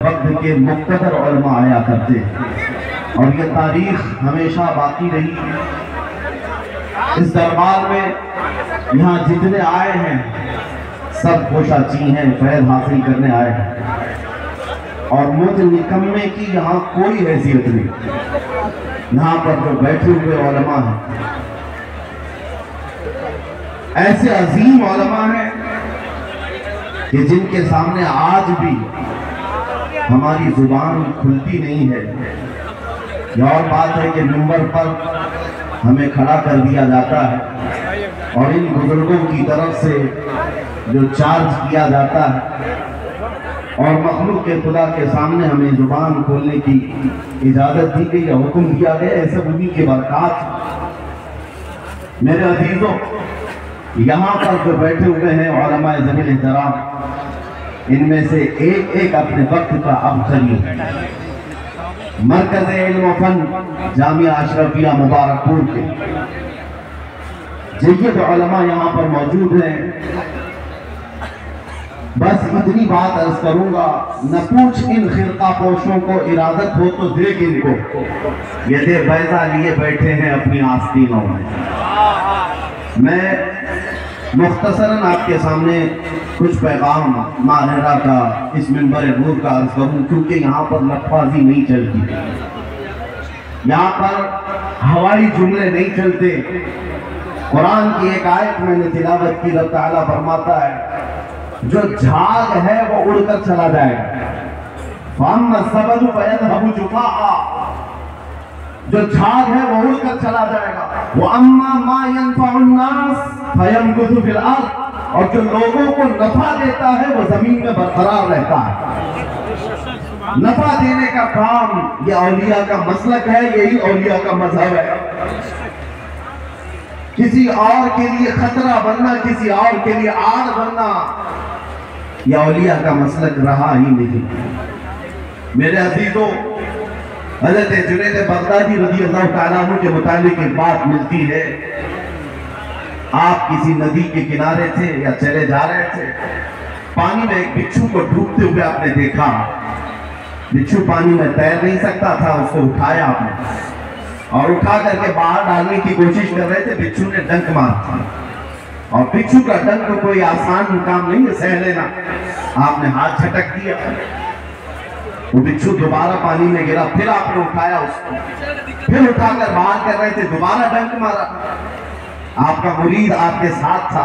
वक्त के मुक़्तदर उलमा आया करते और ये तारीख हमेशा बाकी रही। इस दरबार में यहाँ जितने आए हैं सब कोशाची हैं, फैज़ हासिल करने आए हैं और मुझ निकम्मे की यहाँ कोई हैसियत नहीं। यहाँ पर जो बैठे हुए उलमा हैं ऐसे अजीम उलमा हैं कि जिनके सामने आज भी हमारी जुबान खुलती नहीं है। यह और बात है कि मिंबर पर हमें खड़ा कर दिया जाता है और इन बुजुर्गों की तरफ से जो चार्ज किया जाता है और मखलूक के खुदा के सामने हमें जुबान खोलने की इजाजत दी गई, हुक्म दिया गया, ये सब उन्हीं के बरकत। मेरे अजीजों, यहाँ पर जो बैठे हुए हैं उलमाए ज़मील एहतराम, इनमें से एक एक अपने वक्त का अबखरी मरकज़ इल्म फन जामिया अशरफिया मुबारकपुर के जय्यद उलमा यहाँ पर मौजूद हैं। बस इतनी बात अर्ज करूंगा, न पूछ इन खिरका पोशों को, इरादत हो तो देख इनको, ये दे बैजा लिए बैठे हैं अपनी आस्तीनों में। मैं मुख्तसरन आपके सामने कुछ पैगाम माहिरा का इस मिंबर नूर का अर्ज करूं, क्योंकि यहाँ पर लफाजी नहीं चलती, यहाँ पर हवाई जुमले नहीं चलते। कुरान की एक आयत मैंने तिलावत की, रब ताला फरमाता है जो झाग है वो उड़कर चला जाएगा, जो झाग है वो उड़कर चला जाएगा, वो अम्मा मा यनफउन्नास फयमकुसु फिल अर्द, और जो लोगों को नफा देता है वो जमीन में बरकरार रहता है। नफा देने का काम ये औलिया का मसलक है, यही औलिया का मजहब है। किसी और के लिए खतरा बनना, किसी और के लिए आड़ बनना, यह औलिया का मसलक रहा ही नहीं। मेरे अजीजों, हज़रत जुनैद बगदादी रज़ियल्लाहु तआला अन्हु के मुतालिक एक बात मिलती है। आप किसी नदी के किनारे थे या चले जा रहे थे, पानी में एक बिच्छू को डूबते हुए आपने देखा। बिच्छू पानी में तैर नहीं सकता था, उसको उठाया आपने और उठा करके बाहर डालने की कोशिश कर रहे थे। बिच्छू ने डंक मारा और बिच्छू का डंक कोई आसान काम नहीं है सह लेना। आपने हाथ झटक दिया, वो बिच्छू दोबारा पानी में गिरा, फिर आपने उठाया उसको, फिर उठाकर बाहर कर रहे थे, दोबारा डंक मारा। आपका मुरीद आपके साथ था,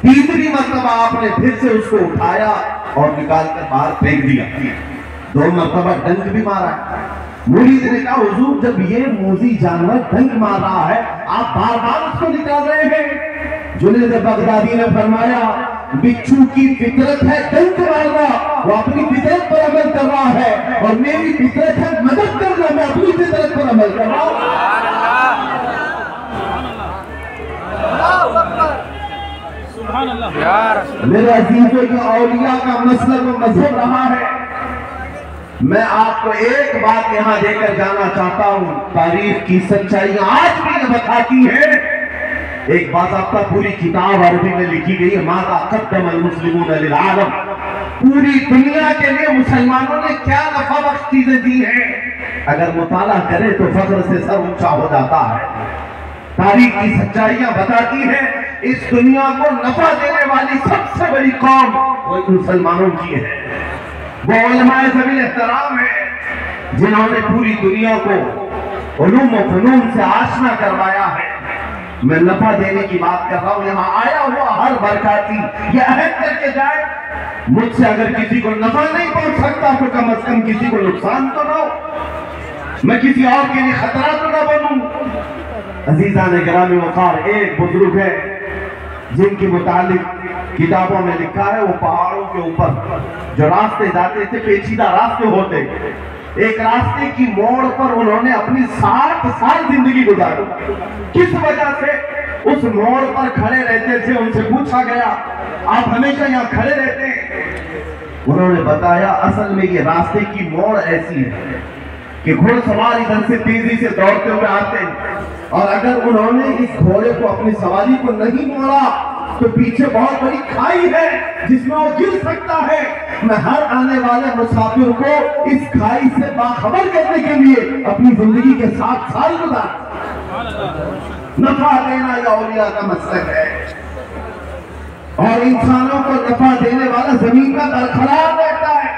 तीसरी मरतबा आपने फिर से उसको उठाया और निकालकर बाहर फेंक दिया। 2 मरतबा डंक भी मारा। मुरीद ने कहा हुजूर, जब ये मूजी जानवर डंक मार रहा है, आप बार बार उसको निकाल रहे हैं। जुनैद बगदादी ने फरमाया बिच्छू की फितरत है डंक मारना, वो अपनी फितरत पर अमल कर रहा है, और मेरी फितरत है मदद करना, मैं अपनी फितरत पर अमल कर रहा हूं। मेरे अजीजों, के औलिया का मसलक व मजहब रहा है। मैं आपको एक बात यहाँ देकर जाना चाहता हूँ, तारीख की सच्चाइयां आज भी ये बताती है। एक बाज़ाब्ता पूरी किताब अरबी में लिखी गई है, माज़ा क़द्दमल मुस्लिमून लिल आलम, पूरी दुनिया के लिए मुसलमानों ने क्या नफा बख्श चीजें दी हैं। अगर मुताला करे तो फख्र से सर ऊंचा हो जाता है। तारीख की सच्चाइयां बताती है, इस दुनिया को नफा देने वाली सबसे बड़ी कौम वो मुसलमानों की है। वो उलमाए ज़मील एहतराम है जिन्होंने पूरी दुनिया को उलूम व फ़नून से आशना करवाया है। मैं नफा देने की बात कर रहा हूँ। यहाँ आया हुआ हर बरकाती ये अहद करके जाए, मुझसे अगर किसी को नफा नहीं पहुंच सकता तो कम से कम किसी को नुकसान तो ना हो, मैं किसी और के लिए खतरा तो ना बनूं। अजीज़ान गिरामी वक़ार, एक बुजुर्ग है जिनके मुतालिक किताबों में लिखा है, वो पहाड़ों के ऊपर जो रास्ते जाते थे, पेचीदा रास्ते होते, एक रास्ते की मोड़ पर उन्होंने अपनी 60 साल जिंदगी गुजारी। किस वजह से उस मोड़ पर खड़े रहते थे? उनसे पूछा गया आप हमेशा यहाँ खड़े रहते हैं? उन्होंने बताया असल में ये रास्ते की मोड़ ऐसी है कि घुड़सवार इधर से तेजी से दौड़ते हुए आते हैं, और अगर उन्होंने इस घोड़े को, अपनी सवारी को नहीं मोड़ा तो पीछे बहुत बड़ी खाई है जिसमें वो गिर सकता है। मैं हर आने वाले मुसाफिर को इस खाई से बाखबर करने के लिए अपनी जिंदगी के 7 साल गुजार। नफा देना या औलिया का मसलक है, और इंसानों को नफा देने वाला जमीन का दरखलार